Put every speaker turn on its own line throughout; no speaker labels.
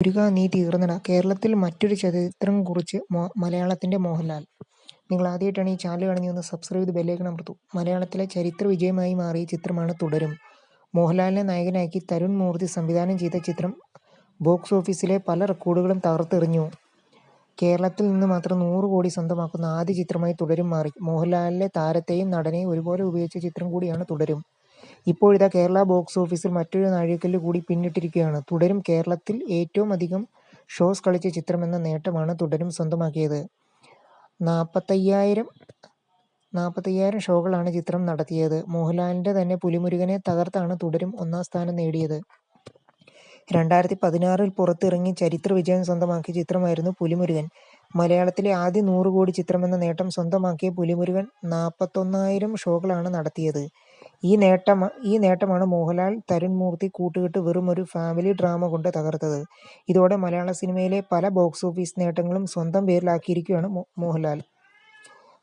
മുരുകാ നീ തീർന്നെടാ. കേരളത്തിൽ മറ്റൊരു ചരിത്രം കുറിച്ച് മലയാളത്തിന്റെ മോഹൻലാൽ. നിങ്ങൾ ആദ്യമായിട്ടാണ് ഈ ചാനൽ കാണുന്നത്, ഒന്ന് സബ്സ്ക്രൈബ് ചെയ്ത് ബെല്ലൈക്കൺ അമർത്തൂ. മലയാളത്തിലെ ചരിത്ര വിജയമായി മാറിയ ചിത്രമാണ് തുടരും. മോഹൻലാലിനെ നായകനാക്കി തരുൺ മൂർത്തി സംവിധാനം ചെയ്ത ചിത്രം ബോക്സ് ഓഫീസിലെ പല റെക്കോർഡുകളും തകർത്തെറിഞ്ഞു. കേരളത്തിൽ നിന്ന് മാത്രം 100 കോടി സ്വന്തമാക്കുന്ന ആദ്യ ചിത്രമായി തുടരും മാറി. മോഹൻലാലിലെ താരത്തെയും നടനെയും ഒരുപോലെ ഉപയോഗിച്ച ചിത്രം കൂടിയാണ് തുടരും. ഇപ്പോഴിതാ കേരള ബോക്സ് ഓഫീസിൽ മറ്റൊരു നാഴികക്കല്ല് കൂടി പിന്നിട്ടിരിക്കുകയാണ്. തുടരും കേരളത്തിൽ ഏറ്റവും അധികം ഷോസ് കളിച്ച ചിത്രമെന്ന നേട്ടമാണ് തുടരും സ്വന്തമാക്കിയത്. 45,000 ഷോകളാണ് ചിത്രം നടത്തിയത്. മോഹൻലാലിന്റെ തന്നെ പുലിമുരുകനെ തകർത്താണ് തുടരും ഒന്നാം സ്ഥാനം നേടിയത്. 2016 പുറത്തിറങ്ങി ചരിത്ര വിജയം സ്വന്തമാക്കിയ ചിത്രമായിരുന്നു പുലിമുരുകൻ. മലയാളത്തിലെ ആദ്യ 100 കോടി ചിത്രമെന്ന നേട്ടം സ്വന്തമാക്കിയ പുലിമുരുകൻ 41,000 ഷോകളാണ് നടത്തിയത്. ഈ നേട്ടമാണ് മോഹൻലാൽ തരുൺ മൂർത്തി കൂട്ടുകെട്ട് വെറും ഒരു ഫാമിലി ഡ്രാമ കൊണ്ട് തകർത്തത്. ഇതോടെ മലയാള സിനിമയിലെ പല ബോക്സ് ഓഫീസ് നേട്ടങ്ങളും സ്വന്തം പേരിലാക്കിയിരിക്കുകയാണ് മോഹൻലാൽ.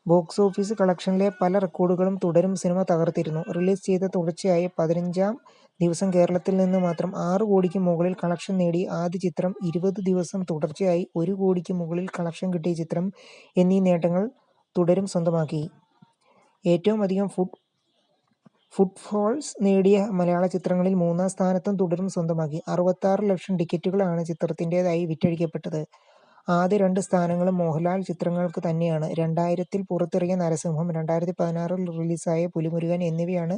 ബോക്സ് ഓഫീസ് കളക്ഷനിലെ പല റെക്കോർഡുകളും തുടരും സിനിമ തകർത്തിരുന്നു. റിലീസ് ചെയ്ത തുടർച്ചയായ 15-ാം ദിവസം കേരളത്തിൽ നിന്ന് മാത്രം 6 കോടിക്ക് മുകളിൽ കളക്ഷൻ നേടി ആദ്യ ചിത്രം, 20 ദിവസം തുടർച്ചയായി 1 കോടിക്ക് മുകളിൽ കളക്ഷൻ കിട്ടിയ ചിത്രം എന്നീ നേട്ടങ്ങൾ തുടരും സ്വന്തമാക്കി. ഏറ്റവും അധികം ഫുട്ഫോൾസ് നേടിയ മലയാള ചിത്രങ്ങളിൽ 3-ാം സ്ഥാനത്തും തുടരും സ്വന്തമാക്കി. 66 ലക്ഷം ടിക്കറ്റുകളാണ് ചിത്രത്തിൻ്റെതായി വിറ്റഴിക്കപ്പെട്ടത്. ആദ്യ 2 സ്ഥാനങ്ങളും മോഹൻലാൽ ചിത്രങ്ങൾക്ക് തന്നെയാണ്. 2000-ൽ പുറത്തിറങ്ങിയ നരസിംഹം, 2016-ൽ റിലീസായ പുലിമുരുകൻ എന്നിവയാണ്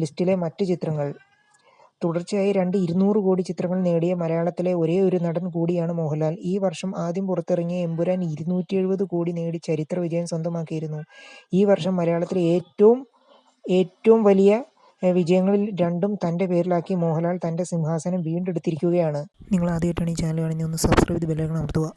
ലിസ്റ്റിലെ മറ്റ് ചിത്രങ്ങൾ. തുടർച്ചയായി 200 കോടി ചിത്രങ്ങൾ നേടിയ മലയാളത്തിലെ ഒരേയൊരു നടൻ കൂടിയാണ് മോഹൻലാൽ. ഈ വർഷം ആദ്യം പുറത്തിറങ്ങിയ എമ്പുരാൻ 270 കോടി നേടി ചരിത്ര വിജയം സ്വന്തമാക്കിയിരുന്നു. ഈ വർഷം മലയാളത്തിലെ ഏറ്റവും വലിയ വിജയങ്ങളിൽ 2ഉം തൻ്റെ പേരിലാക്കി മോഹൻലാൽ തൻ്റെ സിംഹാസനം വീണ്ടെടുത്തിരിക്കുകയാണ്. നിങ്ങൾ ആദ്യമായിട്ടാണ് ഈ ചാനൽ കാണുന്നത്, ഒന്ന് സബ്സ്ക്രൈബ് ചെയ്ത് ബെല്ലൈക്കൺ അമർത്തുക.